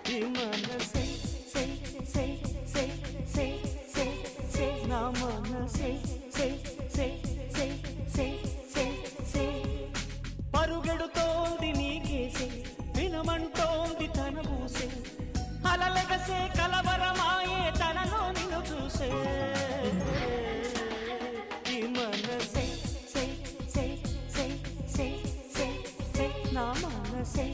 ఈ మనసే సే సే సే సే సే సే నా మనసే సే సే సే సే సే సే పరుగెడుతోంది నీకేసే వినమంటోంది తన ఊసే అలలెగసే కలవరమాయే తనలో నిన్ను చూసే ఈ మనసే సే సే సే సే సే సే నా మనసే